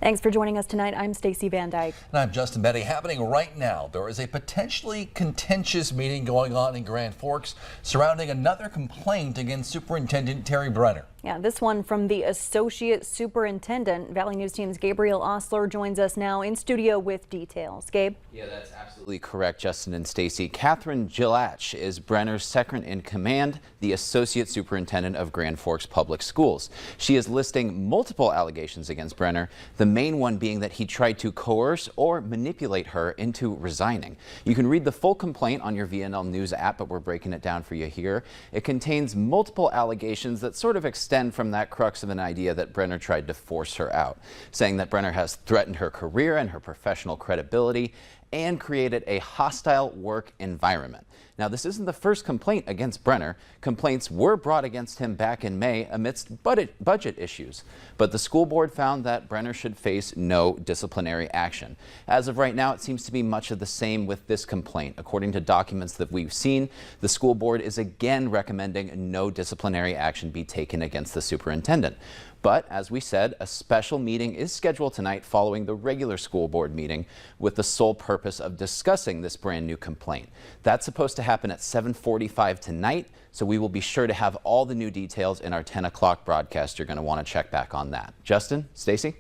Thanks for joining us tonight. I'm Stacey Van Dyke. And I'm Justin Betty. Happening right now, there is a potentially contentious meeting going on in Grand Forks surrounding another complaint against Superintendent Terry Brenner. Yeah, this one from the Associate Superintendent. Valley News Team's Gabriel Osler joins us now in studio with details. Gabe? Yeah, that's absolutely correct, Justin and Stacey. Catherine Gillach is Brenner's second in command, the Associate Superintendent of Grand Forks Public Schools. She is listing multiple allegations against Brenner, the main one being that he tried to coerce or manipulate her into resigning. You can read the full complaint on your VNL News app, but we're breaking it down for you here. It contains multiple allegations that sort of extend from that crux of an idea that Brenner tried to force her out, saying that Brenner has threatened her career and her professional credibility and created a hostile work environment. Now, this isn't the first complaint against Brenner. Complaints were brought against him back in May amidst budget issues, but the school board found that Brenner should face no disciplinary action. As of right now, it seems to be much of the same with this complaint. According to documents that we've seen, the school board is again recommending no disciplinary action be taken against the superintendent. But as we said, a special meeting is scheduled tonight following the regular school board meeting with the sole purpose of discussing this brand new complaint. That's supposed to happen at 7:45 tonight, so we will be sure to have all the new details in our 10 o'clock broadcast. You're going to want to check back on that. Justin, Stacey?